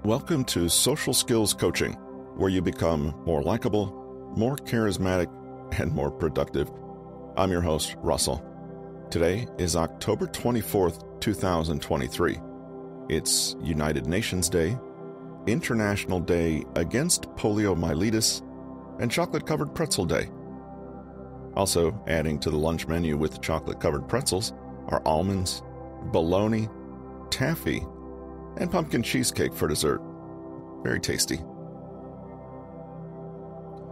Welcome to Social Skills Coaching, where you become more likable, more charismatic, and more productive. I'm your host, Russell. Today is October 24th, 2023. It's United Nations Day, International Day Against Poliomyelitis, and Chocolate-Covered Pretzel Day. Also, adding to the lunch menu with chocolate-covered pretzels are almonds, bologna, taffy, and pumpkin cheesecake for dessert. Very tasty.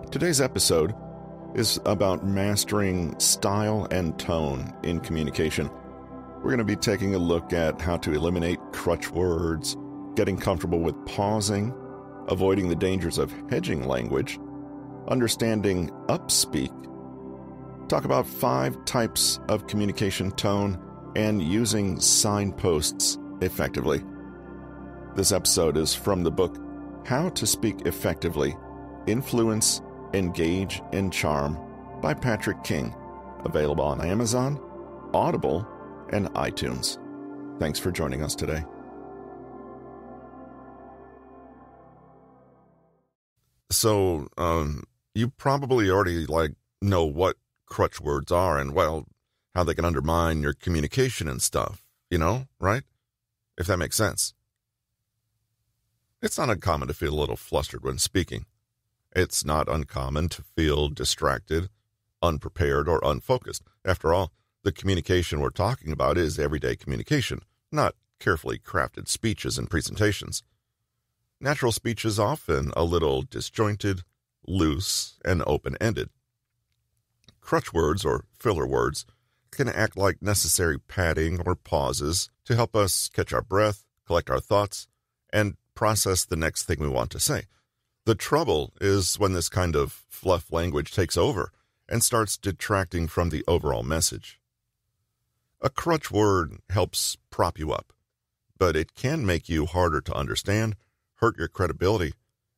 Today's episode is about mastering style and tone in communication. We're going to be taking a look at how to eliminate crutch words, getting comfortable with pausing, avoiding the dangers of hedging language, understanding Upspeak, talk about 5 types of communication tone, and using signposts effectively. This episode is from the book How to Speak Effectively, Influence, Engage, and Charm by Patrick King, available on Amazon, Audible, and iTunes. Thanks for joining us today. So, you probably already know what crutch words are and, how they can undermine your communication and stuff, right? If that makes sense. It's not uncommon to feel a little flustered when speaking. It's not uncommon to feel distracted, unprepared, or unfocused. After all, the communication we're talking about is everyday communication, not carefully crafted speeches and presentations. Natural speech is often a little disjointed, loose, and open-ended. Crutch words, or filler words, can act like necessary padding or pauses to help us catch our breath, collect our thoughts, and process the next thing we want to say. The trouble is when this kind of fluff language takes over and starts detracting from the overall message. A crutch word helps prop you up, but it can make you harder to understand, hurt your credibility,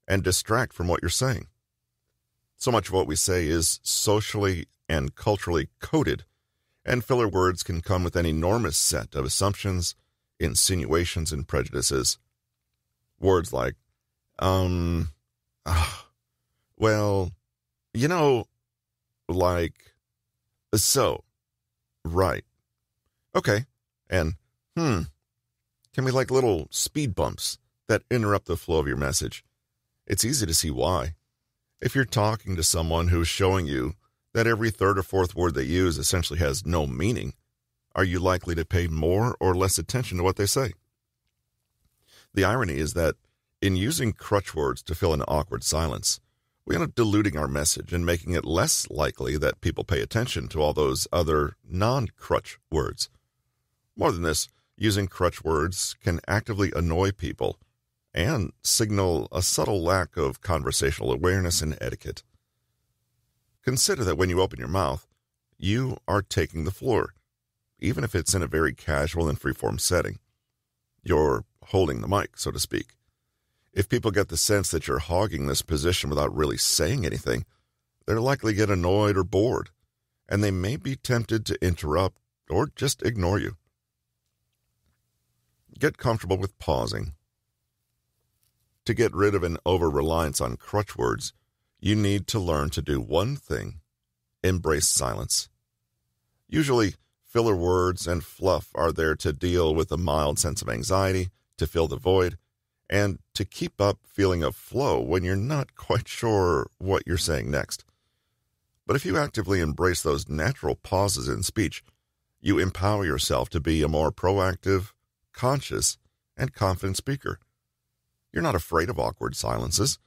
and distract from what you're saying. So much of what we say is socially and culturally coded, and filler words can come with an enormous set of assumptions, insinuations, and prejudices. Words like, so, right, okay, and, can be like little speed bumps that interrupt the flow of your message. It's easy to see why. If you're talking to someone who's showing you that every third or fourth word they use essentially has no meaning, are you likely to pay more or less attention to what they say? The irony is that in using crutch words to fill an awkward silence, we end up diluting our message and making it less likely that people pay attention to all those other non-crutch words. More than this, using crutch words can actively annoy people and signal a subtle lack of conversational awareness and etiquette. Consider that when you open your mouth, you are taking the floor, even if it's in a very casual and free-form setting. You're holding the mic, so to speak. If people get the sense that you're hogging this position without really saying anything, they're likely to get annoyed or bored, and they may be tempted to interrupt or just ignore you. Get comfortable with pausing. To get rid of an over-reliance on crutch words, you need to learn to do one thing: embrace silence. Usually, filler words and fluff are there to deal with a mild sense of anxiety, to fill the void, and to keep up feeling of flow when you're not quite sure what you're saying next. But if you actively embrace those natural pauses in speech, you empower yourself to be a more proactive, conscious, and confident speaker. You're not afraid of awkward silences.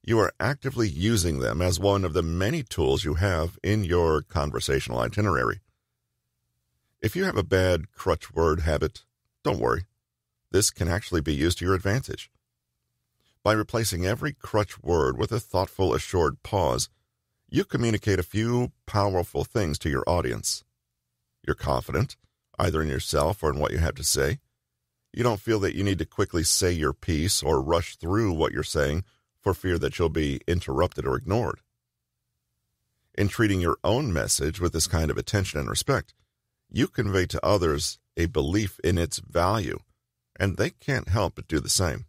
You are actively using them as one of the many tools you have in your conversational itinerary. If you have a bad crutch word habit, don't worry. This can actually be used to your advantage. By replacing every crutch word with a thoughtful, assured pause, you communicate a few powerful things to your audience. You're confident, either in yourself or in what you have to say. You don't feel that you need to quickly say your piece or rush through what you're saying for fear that you'll be interrupted or ignored. In treating your own message with this kind of attention and respect, you convey to others a belief in its value, and they can't help but do the same.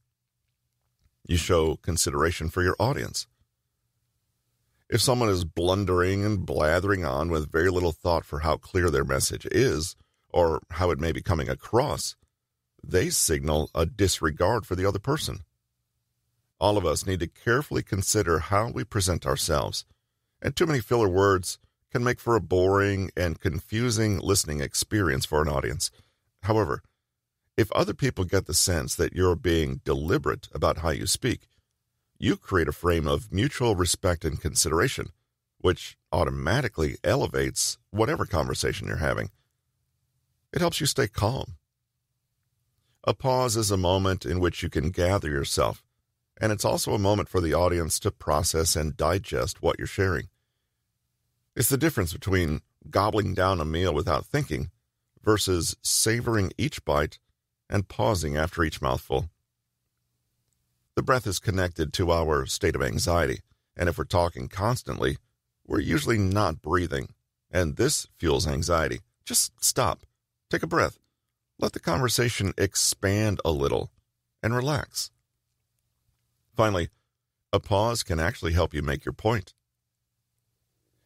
You show consideration for your audience. If someone is blundering and blathering on with very little thought for how clear their message is, or how it may be coming across, they signal a disregard for the other person. All of us need to carefully consider how we present ourselves, and too many filler words can make for a boring and confusing listening experience for an audience. However, if other people get the sense that you're being deliberate about how you speak, you create a frame of mutual respect and consideration, which automatically elevates whatever conversation you're having. It helps you stay calm. A pause is a moment in which you can gather yourself, and it's also a moment for the audience to process and digest what you're sharing. It's the difference between gobbling down a meal without thinking versus savoring each bite and pausing after each mouthful. The breath is connected to our state of anxiety, and if we're talking constantly, we're usually not breathing, and this fuels anxiety. Just stop, take a breath, let the conversation expand a little, and relax. Finally, a pause can actually help you make your point.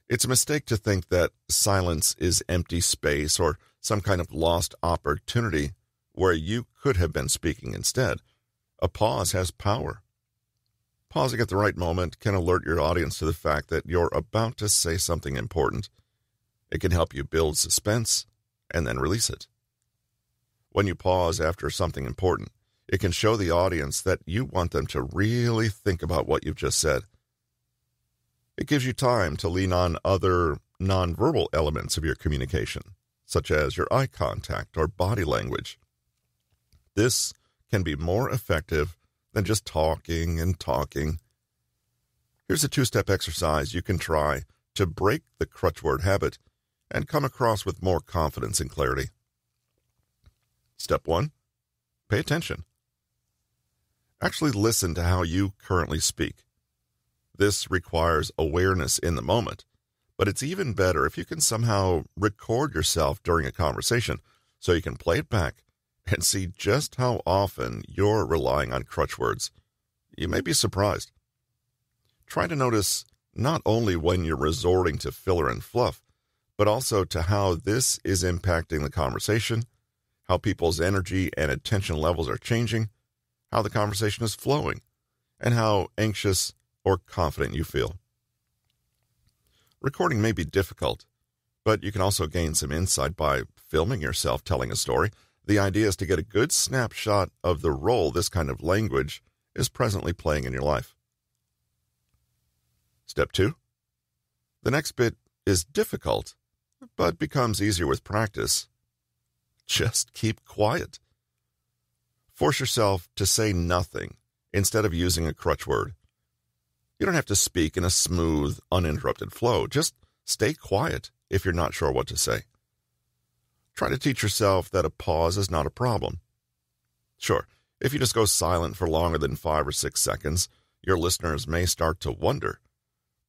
It's a mistake to think that silence is empty space or some kind of lost opportunity where you could have been speaking instead. A pause has power. Pausing at the right moment can alert your audience to the fact that you're about to say something important. It can help you build suspense and then release it. When you pause after something important, it can show the audience that you want them to really think about what you've just said. It gives you time to lean on other nonverbal elements of your communication, such as your eye contact or body language. This can be more effective than just talking and talking. Here's a 2-step exercise you can try to break the crutchword habit and come across with more confidence and clarity. Step 1. Pay attention. Actually listen to how you currently speak. This requires awareness in the moment, but it's even better if you can somehow record yourself during a conversation so you can play it back and see just how often you're relying on crutch words. You may be surprised. Try to notice not only when you're resorting to filler and fluff, but also to how this is impacting the conversation, how people's energy and attention levels are changing, how the conversation is flowing, and how anxious or confident you feel. Recording may be difficult, but you can also gain some insight by filming yourself telling a story. The idea is to get a good snapshot of the role this kind of language is presently playing in your life. Step 2. The next bit is difficult, but becomes easier with practice. Just keep quiet. Force yourself to say nothing instead of using a crutch word. You don't have to speak in a smooth, uninterrupted flow. Just stay quiet if you're not sure what to say. Try to teach yourself that a pause is not a problem. Sure, if you just go silent for longer than 5 or 6 seconds, your listeners may start to wonder.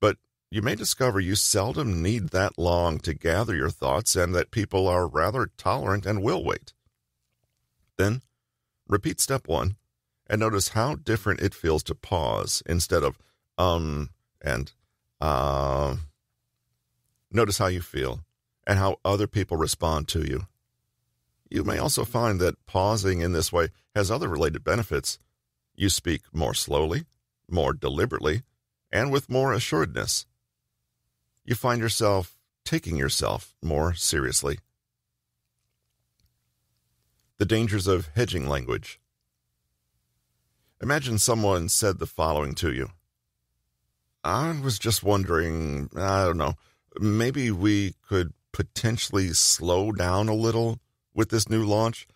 But you may discover you seldom need that long to gather your thoughts and that people are rather tolerant and will wait. Then, repeat step 1 and notice how different it feels to pause instead of and Notice how you feel and how other people respond to you. You may also find that pausing in this way has other related benefits. You speak more slowly, more deliberately, and with more assuredness. You find yourself taking yourself more seriously. The dangers of hedging language. Imagine someone said the following to you. I was just wondering, maybe we could potentially slow down a little with this new launch,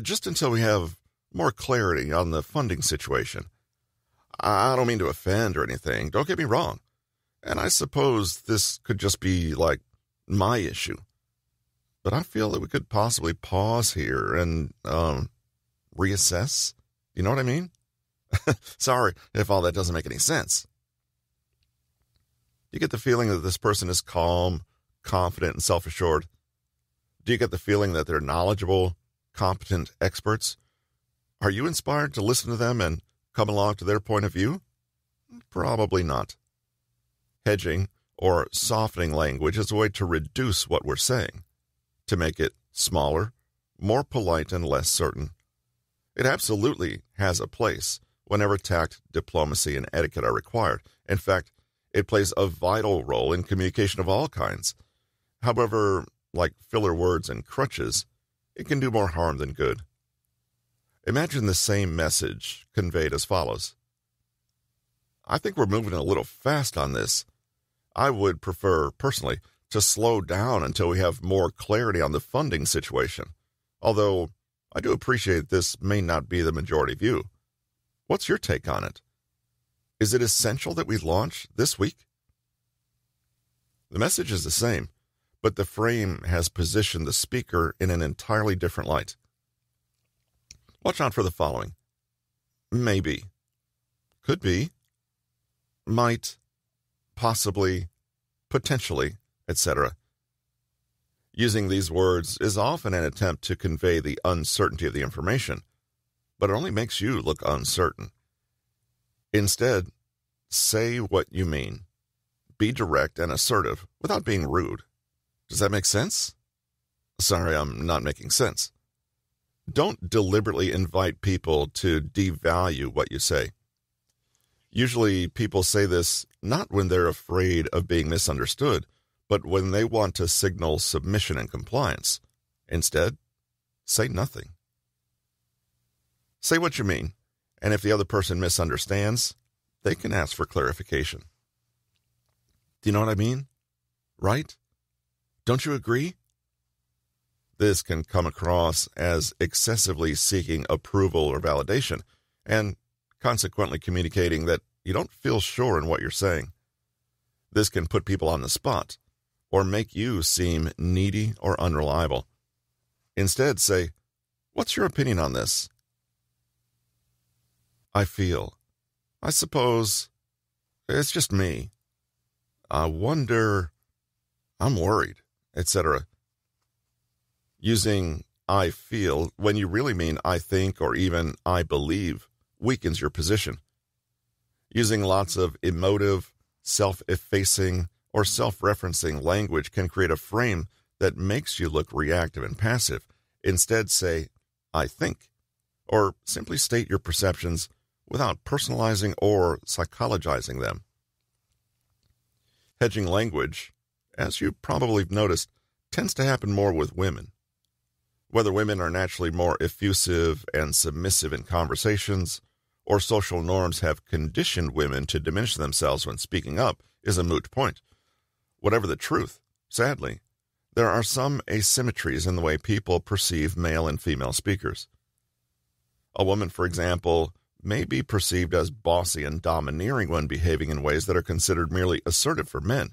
just until we have more clarity on the funding situation. I don't mean to offend or anything, don't get me wrong. And I suppose this could just be like my issue. But I feel that we could possibly pause here and reassess. You know what I mean? Sorry if all that doesn't make any sense. Do you get the feeling that this person is calm, confident, and self-assured? Do you get the feeling that they're knowledgeable, competent experts? Are you inspired to listen to them and come along to their point of view? Probably not. Hedging, or softening language, is a way to reduce what we're saying, to make it smaller, more polite, and less certain. It absolutely has a place whenever tact, diplomacy, and etiquette are required. In fact, it plays a vital role in communication of all kinds. However, like filler words and crutches, it can do more harm than good. Imagine the same message conveyed as follows. I think we're moving a little fast on this. I would prefer, personally, to slow down until we have more clarity on the funding situation, although I do appreciate this may not be the majority view. What's your take on it? Is it essential that we launch this week? The message is the same, but the frame has positioned the speaker in an entirely different light. Watch out for the following. Maybe. Could be. Might. Possibly. Potentially, etc. Using these words is often an attempt to convey the uncertainty of the information, but it only makes you look uncertain. Instead, say what you mean. Be direct and assertive without being rude. Does that make sense? Sorry, I'm not making sense. Don't deliberately invite people to devalue what you say. Usually people say this not when they're afraid of being misunderstood, but when they want to signal submission and compliance. Instead, say nothing. Say what you mean, and if the other person misunderstands, they can ask for clarification. Do you know what I mean? Right? Don't you agree? This can come across as excessively seeking approval or validation, and consequently communicating that you don't feel sure in what you're saying. This can put people on the spot, or make you seem needy or unreliable. Instead, say, what's your opinion on this? I suppose, it's just me. I wonder, I'm worried, etc. Using I feel when you really mean I think or even I believe weakens your position. Using lots of emotive, self-effacing, or self-referencing language can create a frame that makes you look reactive and passive. Instead, say, I think, or simply state your perceptions without personalizing or psychologizing them. Hedging language, as you probably have noticed, tends to happen more with women. Whether women are naturally more effusive and submissive in conversations, or social norms have conditioned women to diminish themselves when speaking up, is a moot point. Whatever the truth, sadly, there are some asymmetries in the way people perceive male and female speakers. A woman, for example, may be perceived as bossy and domineering when behaving in ways that are considered merely assertive for men.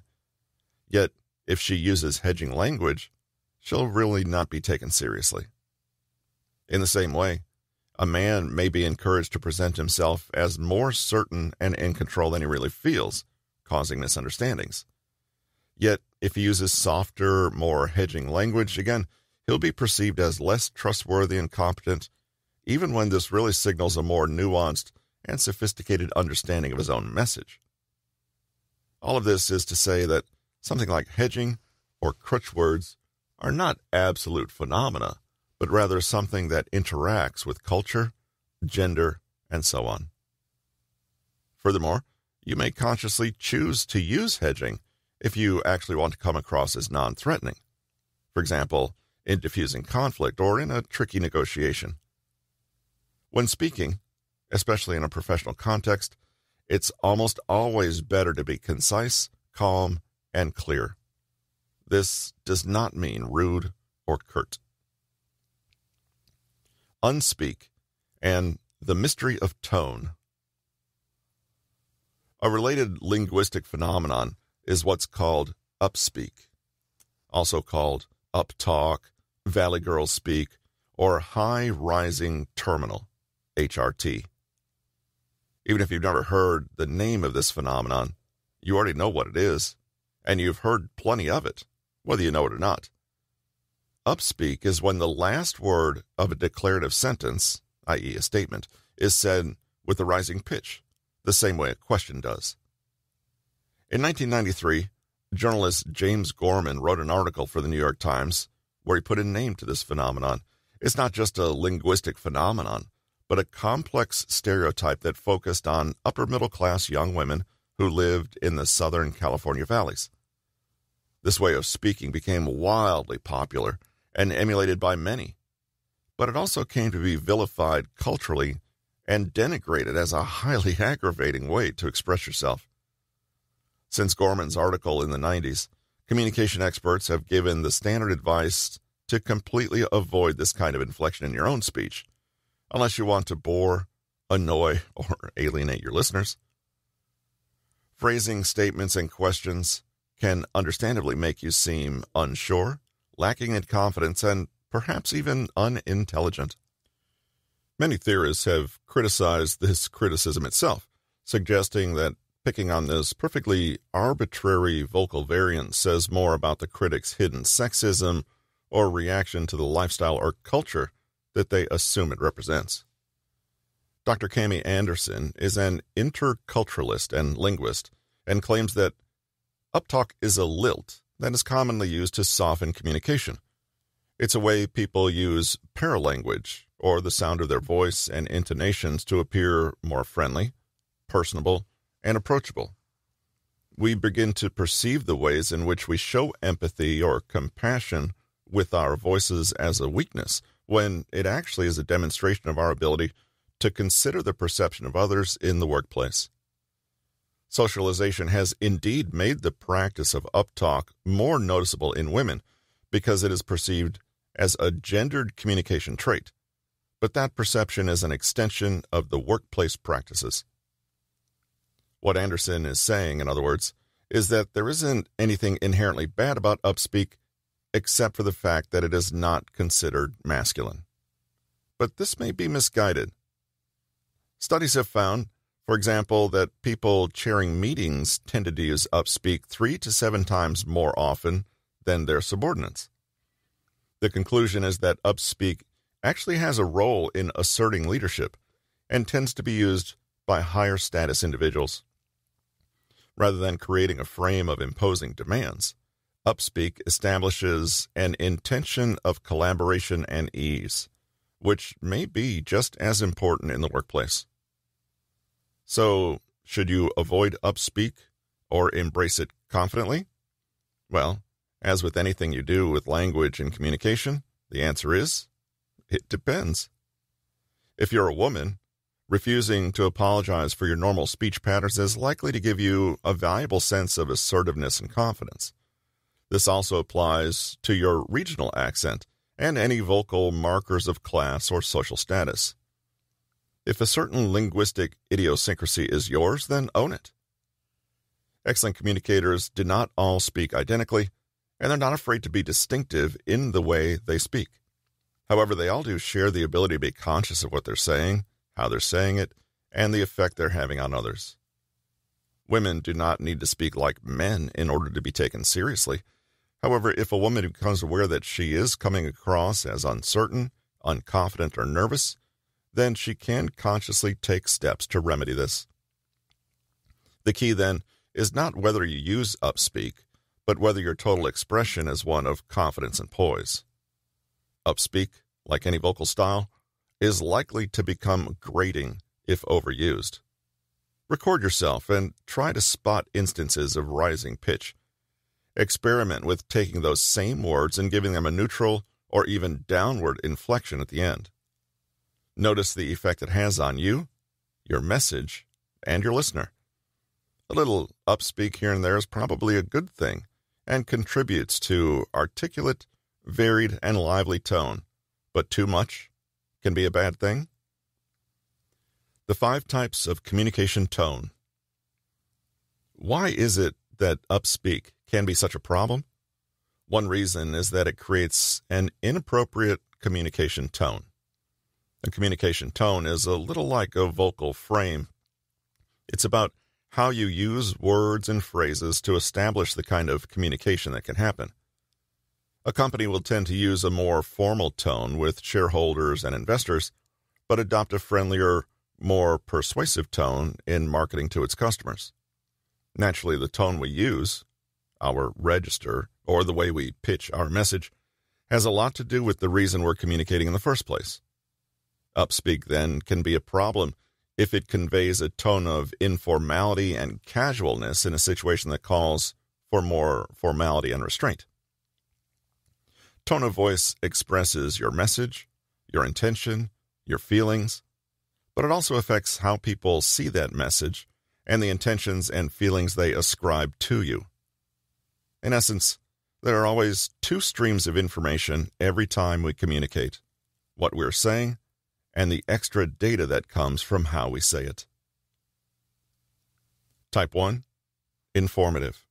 Yet, if she uses hedging language, she'll really not be taken seriously. In the same way, a man may be encouraged to present himself as more certain and in control than he really feels, causing misunderstandings. Yet, if he uses softer, more hedging language, again, he'll be perceived as less trustworthy and competent, even when this really signals a more nuanced and sophisticated understanding of his own message. All of this is to say that something like hedging or crutch words are not absolute phenomena, but rather something that interacts with culture, gender, and so on. Furthermore, you may consciously choose to use hedging if you actually want to come across as non-threatening. For example, in diffusing conflict or in a tricky negotiation. When speaking, especially in a professional context, it's almost always better to be concise, calm, and clear. This does not mean rude or curt. Unspeak and the mystery of tone. A related linguistic phenomenon is what's called upspeak, also called uptalk, valley girl speak, or high rising terminal, HRT. Even if you've never heard the name of this phenomenon, you already know what it is, and you've heard plenty of it, whether you know it or not. Upspeak is when the last word of a declarative sentence, i.e. a statement, is said with a rising pitch, the same way a question does. In 1993, journalist James Gorman wrote an article for the New York Times where he put a name to this phenomenon. It's not just a linguistic phenomenon, but a complex stereotype that focused on upper-middle-class young women who lived in the Southern California valleys. This way of speaking became wildly popular and emulated by many, but it also came to be vilified culturally and denigrated as a highly aggravating way to express yourself. Since Gorman's article in the 90s, communication experts have given the standard advice to completely avoid this kind of inflection in your own speech, unless you want to bore, annoy, or alienate your listeners. Phrasing statements and questions can understandably make you seem unsure, lacking in confidence, and perhaps even unintelligent. Many theorists have criticized this criticism itself, suggesting that picking on this perfectly arbitrary vocal variant says more about the critic's hidden sexism or reaction to the lifestyle or culture that they assume it represents. Dr. Cami Anderson is an interculturalist and linguist and claims that uptalk is a lilt that is commonly used to soften communication. It's a way people use paralanguage, or the sound of their voice and intonations, to appear more friendly, personable, and approachable. We begin to perceive the ways in which we show empathy or compassion with our voices as a weakness, when it actually is a demonstration of our ability to consider the perception of others in the workplace. Socialization has indeed made the practice of uptalk more noticeable in women because it is perceived as a gendered communication trait, but that perception is an extension of the workplace practices. What Anderson is saying, in other words, is that there isn't anything inherently bad about Upspeak except for the fact that it is not considered masculine. But this may be misguided. Studies have found, for example, that people chairing meetings tended to use Upspeak 3 to 7 times more often than their subordinates. The conclusion is that Upspeak actually has a role in asserting leadership and tends to be used by higher status individuals. Rather than creating a frame of imposing demands, Upspeak establishes an intention of collaboration and ease, which may be just as important in the workplace. So, should you avoid Upspeak or embrace it confidently? Well, as with anything you do with language and communication, the answer is, it depends. If you're a woman, refusing to apologize for your normal speech patterns is likely to give you a valuable sense of assertiveness and confidence. This also applies to your regional accent and any vocal markers of class or social status. If a certain linguistic idiosyncrasy is yours, then own it. Excellent communicators do not all speak identically, and they're not afraid to be distinctive in the way they speak. However, they all do share the ability to be conscious of what they're saying, how they're saying it, and the effect they're having on others. Women do not need to speak like men in order to be taken seriously. However, if a woman becomes aware that she is coming across as uncertain, unconfident, or nervous, then she can consciously take steps to remedy this. The key, then, is not whether you use Upspeak, but whether your total expression is one of confidence and poise. Upspeak, like any vocal style, is likely to become grating if overused. Record yourself and try to spot instances of rising pitch. Experiment with taking those same words and giving them a neutral or even downward inflection at the end. Notice the effect it has on you, your message, and your listener. A little Upspeak here and there is probably a good thing and contributes to articulate, varied, and lively tone, but too much can be a bad thing. The 5 types of communication tone. Why is it that Upspeak can be such a problem? One reason is that it creates an inappropriate communication tone. A communication tone is a little like a vocal frame. It's about how you use words and phrases to establish the kind of communication that can happen. A company will tend to use a more formal tone with shareholders and investors, but adopt a friendlier, more persuasive tone in marketing to its customers. Naturally, the tone we use, our register, or the way we pitch our message, has a lot to do with the reason we're communicating in the first place. Upspeak, then, can be a problem if it conveys a tone of informality and casualness in a situation that calls for more formality and restraint. Tone of voice expresses your message, your intention, your feelings, but it also affects how people see that message and the intentions and feelings they ascribe to you. In essence, there are always two streams of information every time we communicate: what we're saying and the extra data that comes from how we say it. Type 1. Informative.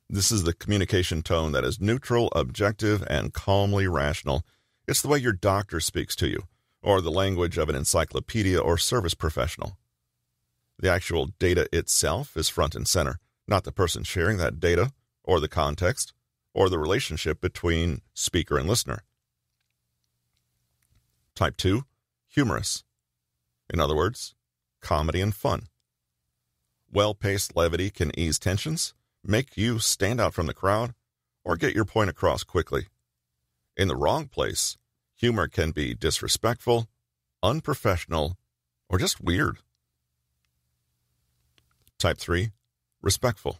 This is the communication tone that is neutral, objective, and calmly rational. It's the way your doctor speaks to you, or the language of an encyclopedia or service professional. The actual data itself is front and center, not the person sharing that data, or the context, or the relationship between speaker and listener. Type 2. Humorous. In other words, comedy and fun. Well-paced levity can ease tensions, make you stand out from the crowd, or get your point across quickly. In the wrong place, humor can be disrespectful, unprofessional, or just weird. Type 3. Respectful.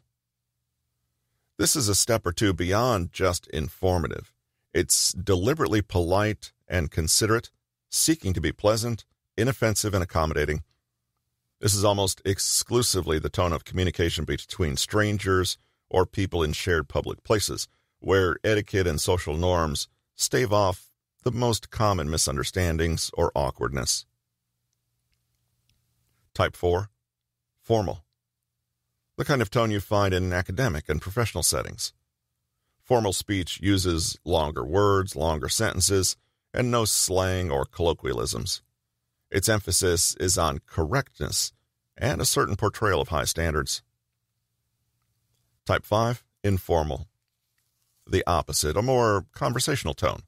This is a step or two beyond just informative. It's deliberately polite and considerate, seeking to be pleasant, inoffensive, and accommodating. This is almost exclusively the tone of communication between strangers or people in shared public places, where etiquette and social norms stave off the most common misunderstandings or awkwardness. Type 4. Formal. The kind of tone you find in academic and professional settings. Formal speech uses longer words, longer sentences, and no slang or colloquialisms. Its emphasis is on correctness and a certain portrayal of high standards. Type 5. Informal. The opposite, a more conversational tone.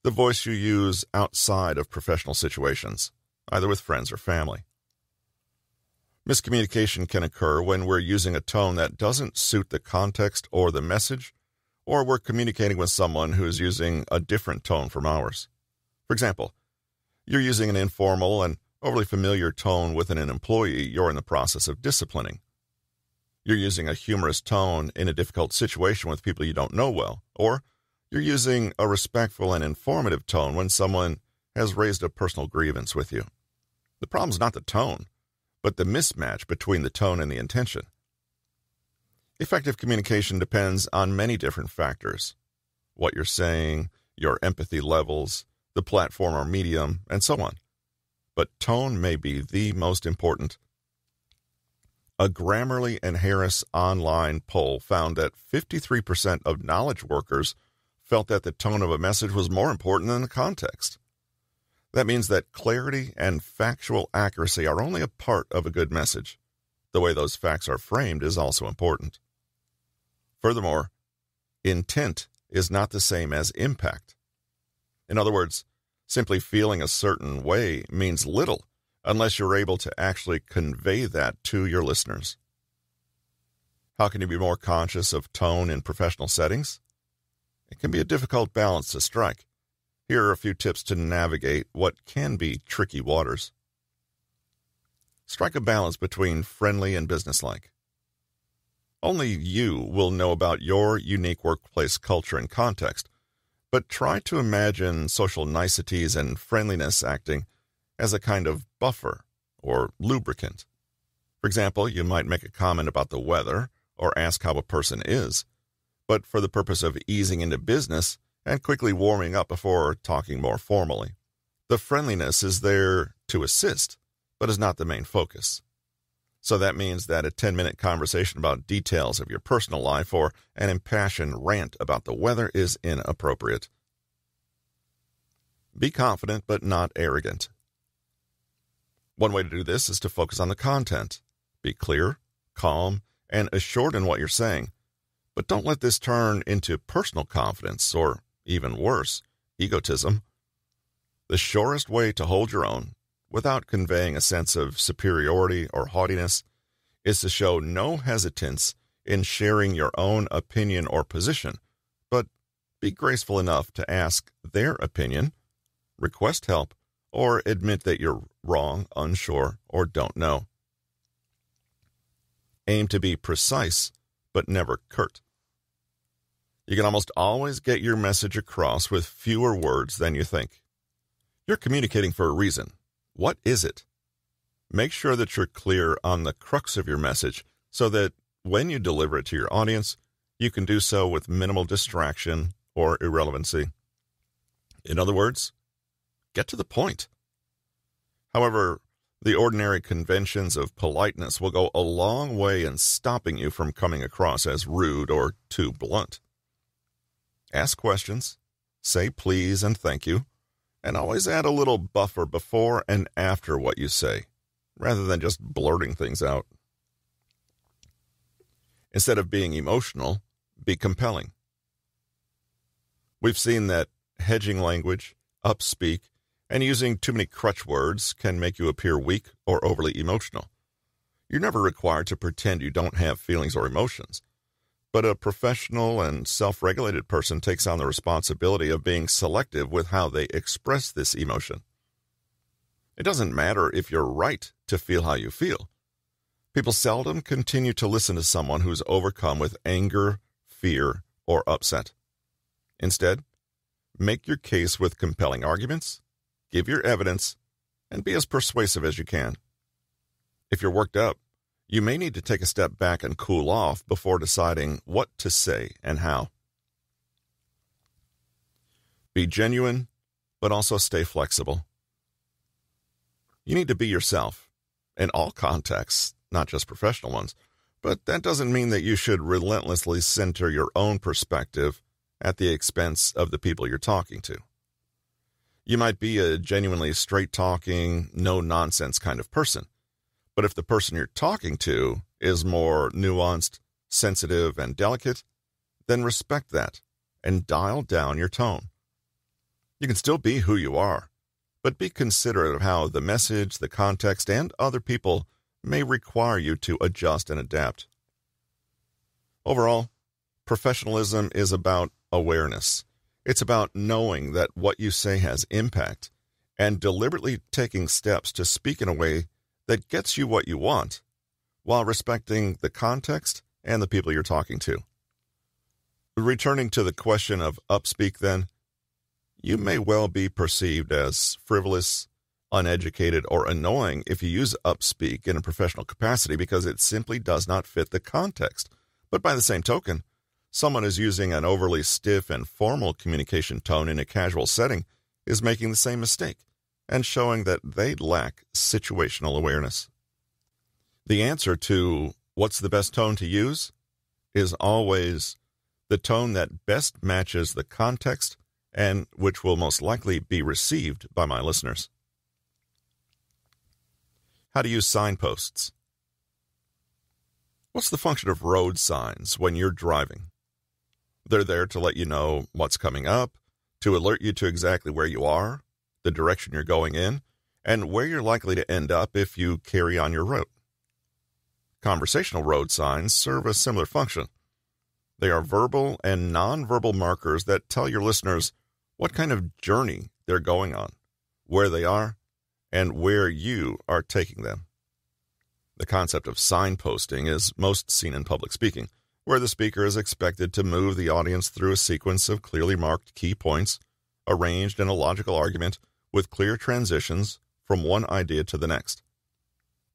The voice you use outside of professional situations, either with friends or family. Miscommunication can occur when we're using a tone that doesn't suit the context or the message, or we're communicating with someone who is using a different tone from ours. For example, you're using an informal and overly familiar tone with an employee you're in the process of disciplining. You're using a humorous tone in a difficult situation with people you don't know well, or you're using a respectful and informative tone when someone has raised a personal grievance with you. The problem's not the tone, but the mismatch between the tone and the intention. Effective communication depends on many different factors: what you're saying, your empathy levels, the platform or medium, and so on. But tone may be the most important. A Grammarly and Harris online poll found that 53% of knowledge workers felt that the tone of a message was more important than the context. That means that clarity and factual accuracy are only a part of a good message. The way those facts are framed is also important. Furthermore, intent is not the same as impact. In other words, simply feeling a certain way means little unless you're able to actually convey that to your listeners. How can you be more conscious of tone in professional settings? It can be a difficult balance to strike. Here are a few tips to navigate what can be tricky waters. Strike a balance between friendly and businesslike. Only you will know about your unique workplace culture and context, but try to imagine social niceties and friendliness acting as a kind of buffer or lubricant. For example, you might make a comment about the weather or ask how a person is, but for the purpose of easing into business and quickly warming up before talking more formally. The friendliness is there to assist, but is not the main focus. So that means that a 10-minute conversation about details of your personal life or an impassioned rant about the weather is inappropriate. Be confident but not arrogant. One way to do this is to focus on the content. Be clear, calm, and assured in what you're saying, but don't let this turn into personal confidence or, even worse, egotism. The surest way to hold your own, without conveying a sense of superiority or haughtiness, is to show no hesitance in sharing your own opinion or position, but be graceful enough to ask their opinion, request help, or admit that you're wrong, unsure, or don't know. Aim to be precise, but never curt. You can almost always get your message across with fewer words than you think. You're communicating for a reason. What is it? Make sure that you're clear on the crux of your message so that when you deliver it to your audience, you can do so with minimal distraction or irrelevancy. In other words, get to the point. However, the ordinary conventions of politeness will go a long way in stopping you from coming across as rude or too blunt. Ask questions, say please and thank you, and always add a little buffer before and after what you say, rather than just blurting things out. Instead of being emotional, be compelling. We've seen that hedging language, upspeak, and using too many crutch words can make you appear weak or overly emotional. You're never required to pretend you don't have feelings or emotions, but a professional and self-regulated person takes on the responsibility of being selective with how they express this emotion. It doesn't matter if you're right to feel how you feel. People seldom continue to listen to someone who's overcome with anger, fear, or upset. Instead, make your case with compelling arguments, give your evidence, and be as persuasive as you can. If you're worked up, you may need to take a step back and cool off before deciding what to say and how. Be genuine, but also stay flexible. You need to be yourself in all contexts, not just professional ones, but that doesn't mean that you should relentlessly center your own perspective at the expense of the people you're talking to. You might be a genuinely straight-talking, no-nonsense kind of person, but if the person you're talking to is more nuanced, sensitive, and delicate, then respect that and dial down your tone. You can still be who you are, but be considerate of how the message, the context, and other people may require you to adjust and adapt. Overall, professionalism is about awareness. It's about knowing that what you say has impact and deliberately taking steps to speak in a way that gets you what you want while respecting the context and the people you're talking to. Returning to the question of upspeak then, you may well be perceived as frivolous, uneducated, or annoying if you use upspeak in a professional capacity because it simply does not fit the context. But by the same token, someone who's using an overly stiff and formal communication tone in a casual setting is making the same mistake and showing that they lack situational awareness. The answer to what's the best tone to use is always the tone that best matches the context and which will most likely be received by my listeners. How to use signposts. What's the function of road signs when you're driving? They're there to let you know what's coming up, to alert you to exactly where you are, the direction you're going in, and where you're likely to end up if you carry on your route. Conversational road signs serve a similar function. They are verbal and nonverbal markers that tell your listeners what kind of journey they're going on, where they are, and where you are taking them. The concept of signposting is most seen in public speaking, where the speaker is expected to move the audience through a sequence of clearly marked key points, arranged in a logical argument with clear transitions from one idea to the next.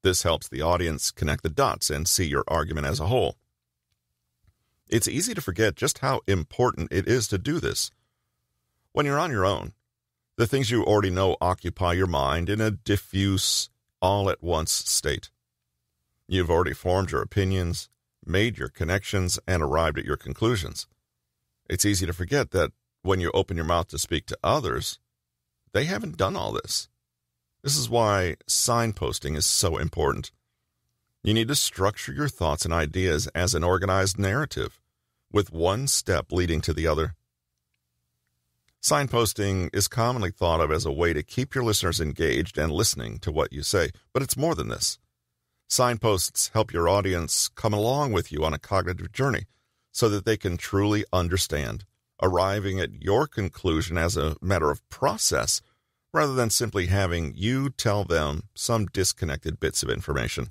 This helps the audience connect the dots and see your argument as a whole. It's easy to forget just how important it is to do this. When you're on your own, the things you already know occupy your mind in a diffuse, all-at-once state. You've already formed your opinions, made your connections, and arrived at your conclusions. It's easy to forget that when you open your mouth to speak to others, they haven't done all this. This is why signposting is so important. You need to structure your thoughts and ideas as an organized narrative, with one step leading to the other. Signposting is commonly thought of as a way to keep your listeners engaged and listening to what you say, but it's more than this. Signposts help your audience come along with you on a cognitive journey so that they can truly understand, arriving at your conclusion as a matter of process rather than simply having you tell them some disconnected bits of information.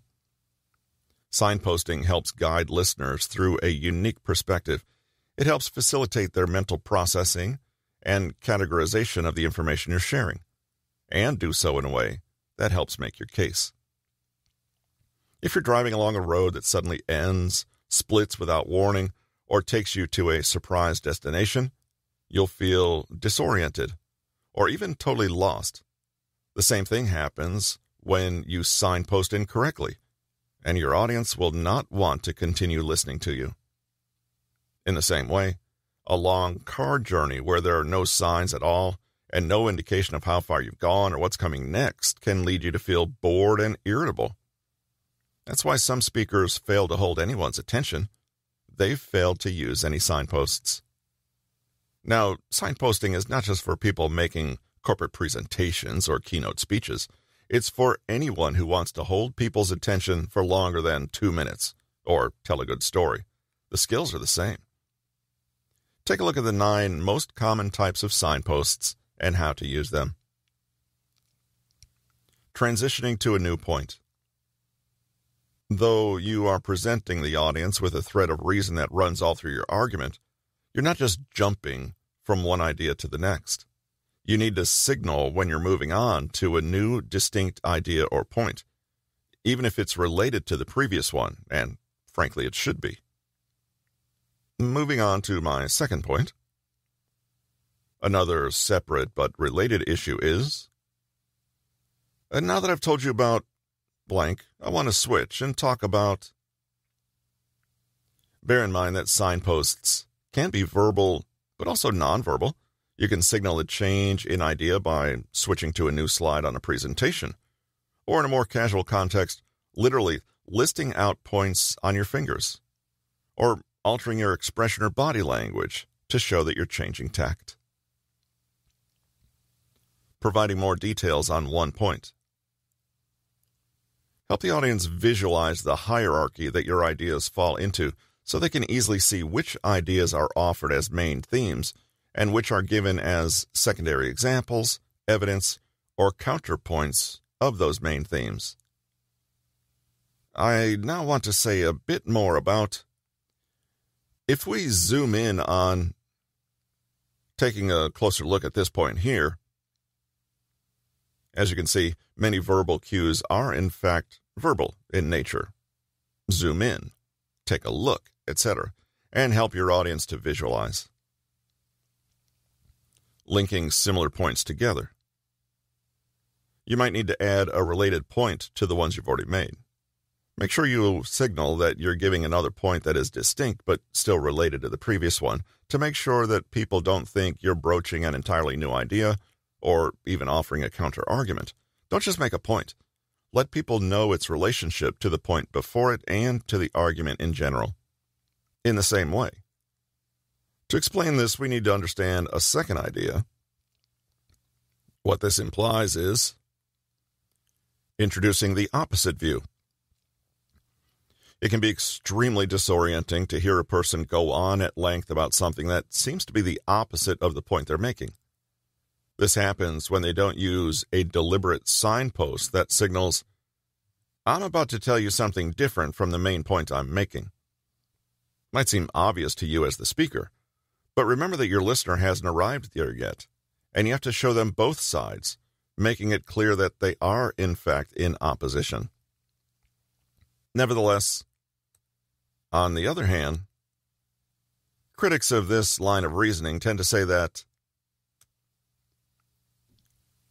Signposting helps guide listeners through a unique perspective. It helps facilitate their mental processing and categorization of the information you're sharing, and do so in a way that helps make your case. If you're driving along a road that suddenly ends, splits without warning, or takes you to a surprise destination, you'll feel disoriented or even totally lost. The same thing happens when you signpost incorrectly, and your audience will not want to continue listening to you. In the same way, a long car journey where there are no signs at all and no indication of how far you've gone or what's coming next can lead you to feel bored and irritable. That's why some speakers fail to hold anyone's attention. They've failed to use any signposts. Now, signposting is not just for people making corporate presentations or keynote speeches. It's for anyone who wants to hold people's attention for longer than 2 minutes or tell a good story. The skills are the same. Take a look at the 9 most common types of signposts and how to use them. Transitioning to a new point. Though you are presenting the audience with a thread of reason that runs all through your argument, you're not just jumping from one idea to the next. You need to signal when you're moving on to a new, distinct idea or point, even if it's related to the previous one, and frankly, it should be. Moving on to my second point. Another separate but related issue is, and now that I've told you about blank, I want to switch and talk about. Bear in mind that signposts can be verbal, but also nonverbal. You can signal a change in idea by switching to a new slide on a presentation, or in a more casual context, literally listing out points on your fingers, or altering your expression or body language to show that you're changing tact. Providing more details on one point. Help the audience visualize the hierarchy that your ideas fall into so they can easily see which ideas are offered as main themes and which are given as secondary examples, evidence, or counterpoints of those main themes. I now want to say a bit more about, if we zoom in on taking a closer look at this point here, as you can see, many verbal cues are in fact verbal in nature. Zoom in, take a look, etc., and help your audience to visualize. Linking similar points together. You might need to add a related point to the ones you've already made. Make sure you signal that you're giving another point that is distinct but still related to the previous one to make sure that people don't think you're broaching an entirely new idea or even offering a counter-argument. Don't just make a point. Let people know its relationship to the point before it and to the argument in general. In the same way. To explain this, we need to understand a second idea. What this implies is introducing the opposite view. It can be extremely disorienting to hear a person go on at length about something that seems to be the opposite of the point they're making. This happens when they don't use a deliberate signpost that signals, I'm about to tell you something different from the main point I'm making. Might seem obvious to you as the speaker, but remember that your listener hasn't arrived there yet, and you have to show them both sides, making it clear that they are, in fact, in opposition. Nevertheless, on the other hand, critics of this line of reasoning tend to say that,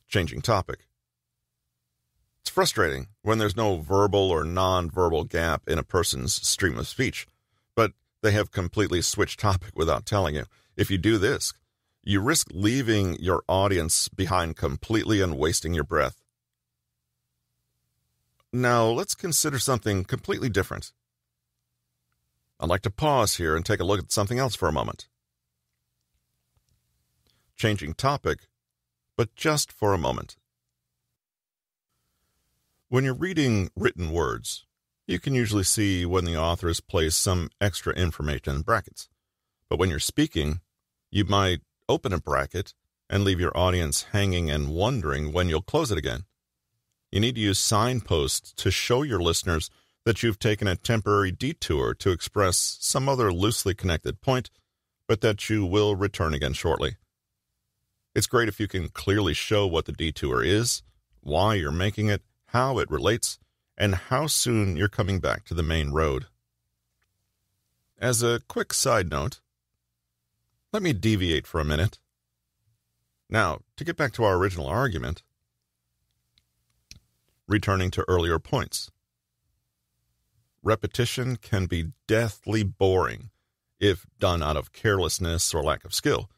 changing topic, it's frustrating when there's no verbal or non-verbal gap in a person's stream of speech, but they have completely switched topic without telling you. If you do this, you risk leaving your audience behind completely and wasting your breath. Now, let's consider something completely different. I'd like to pause here and take a look at something else for a moment. changing topic, but just for a moment. When you're reading written words, you can usually see when the author has placed some extra information in brackets. But when you're speaking, you might open a bracket and leave your audience hanging and wondering when you'll close it again. You need to use signposts to show your listeners that you've taken a temporary detour to express some other loosely connected point, but that you will return again shortly. It's great if you can clearly show what the detour is, why you're making it, how it relates, and how soon you're coming back to the main road. As a quick side note, let me deviate for a minute. Now, to get back to our original argument, returning to earlier points. Repetition can be deathly boring if done out of carelessness or lack of skill,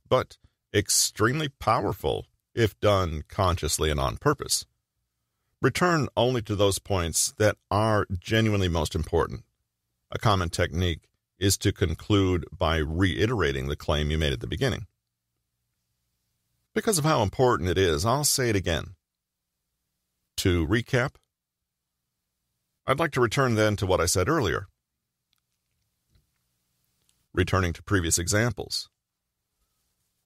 but extremely powerful if done consciously and on purpose. Return only to those points that are genuinely most important. A common technique is to conclude by reiterating the claim you made at the beginning. Because of how important it is, I'll say it again. To recap, I'd like to return then to what I said earlier. Returning to previous examples.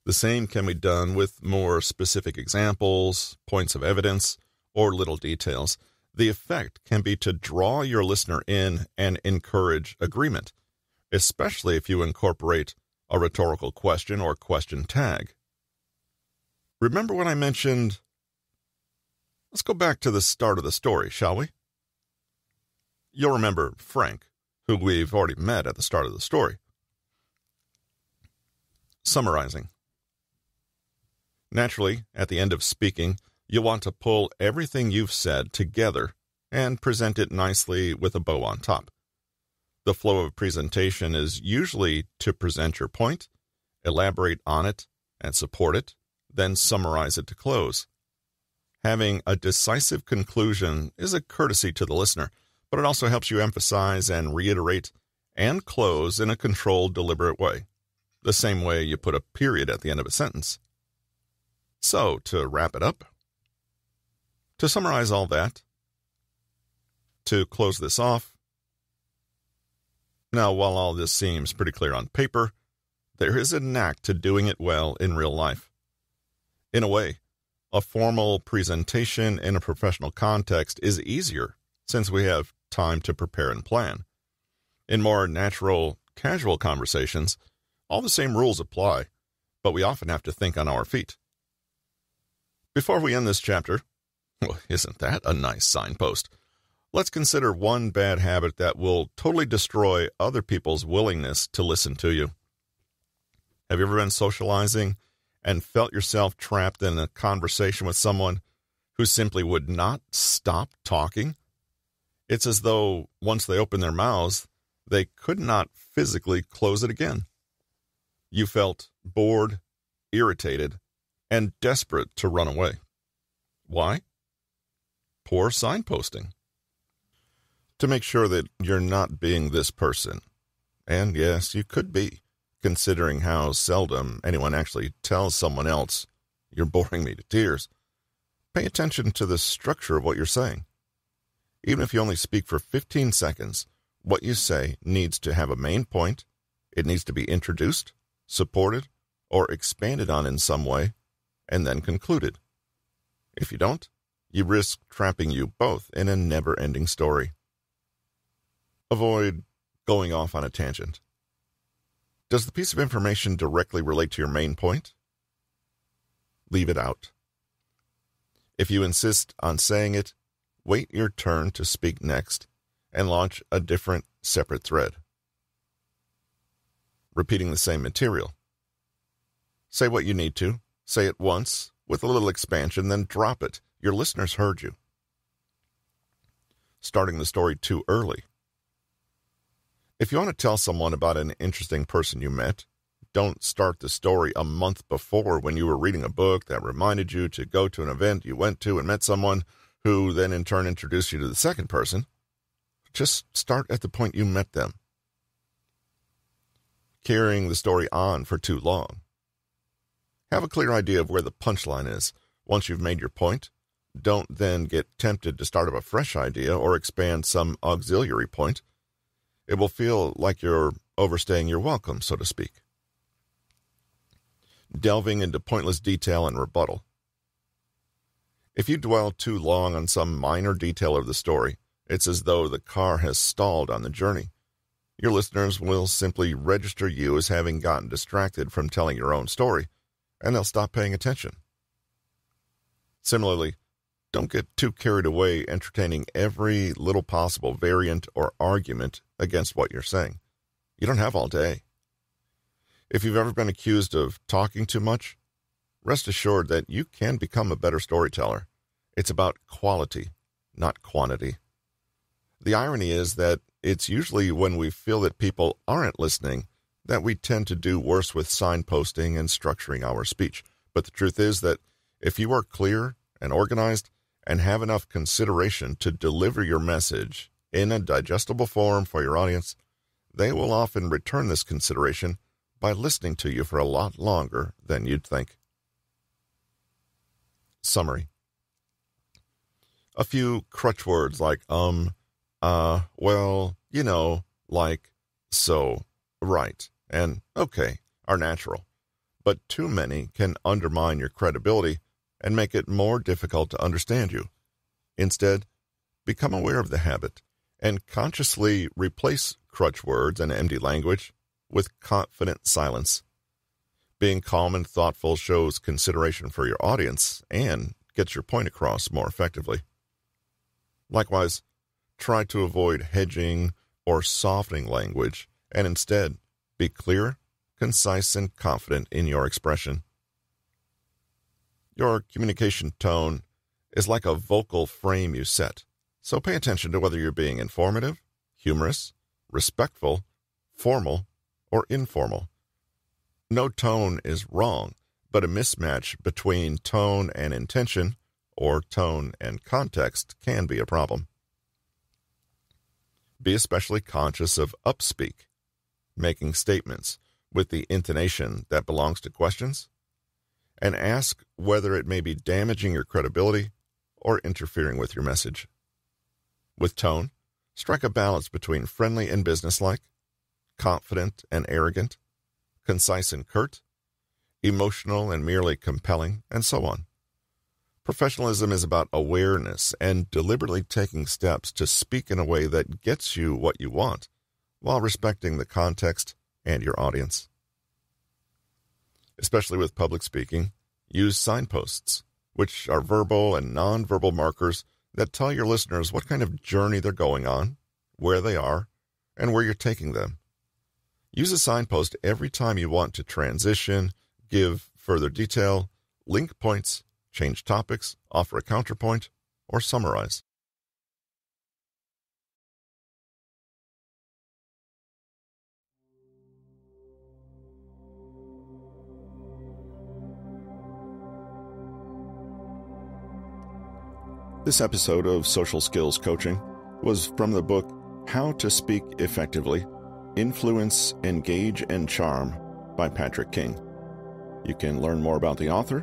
The same can be done with more specific examples, points of evidence, or little details. The effect can be to draw your listener in and encourage agreement, especially if you incorporate a rhetorical question or question tag. Remember when I mentioned... Let's go back to the start of the story, shall we? You'll remember Frank, who we've already met at the start of the story. Summarizing. Naturally, at the end of speaking, you'll want to pull everything you've said together and present it nicely with a bow on top. The flow of presentation is usually to present your point, elaborate on it, and support it, then summarize it to close. Having a decisive conclusion is a courtesy to the listener, but it also helps you emphasize and reiterate and close in a controlled, deliberate way, the same way you put a period at the end of a sentence. So, to wrap it up, to summarize all that, to close this off, now while all this seems pretty clear on paper, there is a knack to doing it well in real life. In a way, a formal presentation in a professional context is easier since we have time to prepare and plan. In more natural, casual conversations, all the same rules apply, but we often have to think on our feet. Before we end this chapter, well, isn't that a nice signpost? Let's consider one bad habit that will totally destroy other people's willingness to listen to you. Have you ever been socializing and felt yourself trapped in a conversation with someone who simply would not stop talking? It's as though once they opened their mouths, they could not physically close it again. You felt bored, irritated, and desperate to run away. Why? Poor signposting. To make sure that you're not being this person, and yes, you could be, considering how seldom anyone actually tells someone else, "You're boring me to tears," pay attention to the structure of what you're saying. Even if you only speak for 15 seconds, what you say needs to have a main point, it needs to be introduced, supported, or expanded on in some way, and then concluded. If you don't, you risk trapping you both in a never-ending story. Avoid going off on a tangent. Does the piece of information directly relate to your main point? Leave it out. If you insist on saying it, wait your turn to speak next and launch a different, separate thread. Repeating the same material. Say what you need to. Say it once with a little expansion, then drop it. Your listeners heard you. Starting the story too early. If you want to tell someone about an interesting person you met, don't start the story a month before when you were reading a book that reminded you to go to an event you went to and met someone who then in turn introduced you to the second person. Just start at the point you met them. Carrying the story on for too long. Have a clear idea of where the punchline is. Once you've made your point, don't then get tempted to start up a fresh idea or expand some auxiliary point. It will feel like you're overstaying your welcome, so to speak. Delving into pointless detail and rebuttal. If you dwell too long on some minor detail of the story, it's as though the car has stalled on the journey. Your listeners will simply register you as having gotten distracted from telling your own story, and they'll stop paying attention. Similarly, don't get too carried away entertaining every little possible variant or argument against what you're saying. You don't have all day. If you've ever been accused of talking too much, rest assured that you can become a better storyteller. It's about quality, not quantity. The irony is that it's usually when we feel that people aren't listening that we tend to do worse with signposting and structuring our speech. But the truth is that if you are clear and organized and have enough consideration to deliver your message in a digestible form for your audience, they will often return this consideration by listening to you for a lot longer than you'd think. Summary. A few crutch words like well, you know, like, so, right, and okay are natural, but too many can undermine your credibility and make it more difficult to understand you. Instead, become aware of the habit and consciously replace crutch words and empty language with confident silence. Being calm and thoughtful shows consideration for your audience and gets your point across more effectively. Likewise, try to avoid hedging or softening language and instead be clear, concise, and confident in your expression. Your communication tone is like a vocal frame you set, so pay attention to whether you're being informative, humorous, respectful, formal, or informal. No tone is wrong, but a mismatch between tone and intention, or tone and context, can be a problem. Be especially conscious of upspeak, making statements with the intonation that belongs to questions, and ask whether it may be damaging your credibility or interfering with your message. With tone, strike a balance between friendly and businesslike, confident and arrogant, concise and curt, emotional and merely compelling, and so on. Professionalism is about awareness and deliberately taking steps to speak in a way that gets you what you want, while respecting the context and your audience. Especially with public speaking, use signposts, which are verbal and nonverbal markers that tell your listeners what kind of journey they're going on, where they are, and where you're taking them. Use a signpost every time you want to transition, give further detail, link points, change topics, offer a counterpoint, or summarize. This episode of Social Skills Coaching was from the book How to Speak Effectively, Influence, Engage, and Charm by Patrick King. You can learn more about the author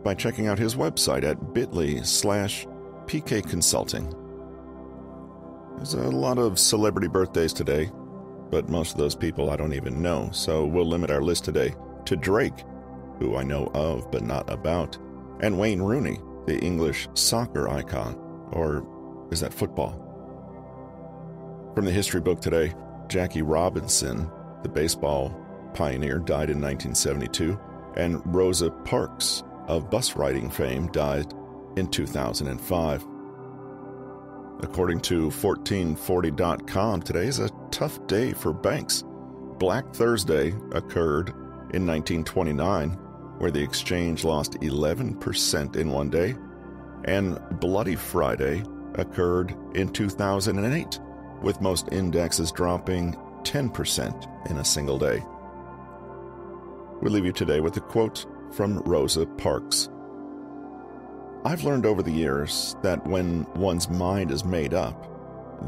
by checking out his website at bit.ly/PK Consulting. There's a lot of celebrity birthdays today, but most of those people I don't even know, so we'll limit our list today to Drake, who I know of but not about, and Wayne Rooney, the English soccer icon, or is that football? From the history book today, Jackie Robinson, the baseball pioneer, died in 1972, and Rosa Parks of bus riding fame died in 2005. According to 1440.com, today is a tough day for banks. Black Thursday occurred in 1929, where the exchange lost 11% in one day, and Bloody Friday occurred in 2008, with most indexes dropping 10% in a single day. We leave you today with a quote from Rosa Parks. I've learned over the years that when one's mind is made up,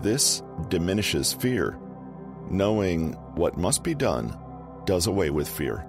this diminishes fear. Knowing what must be done does away with fear.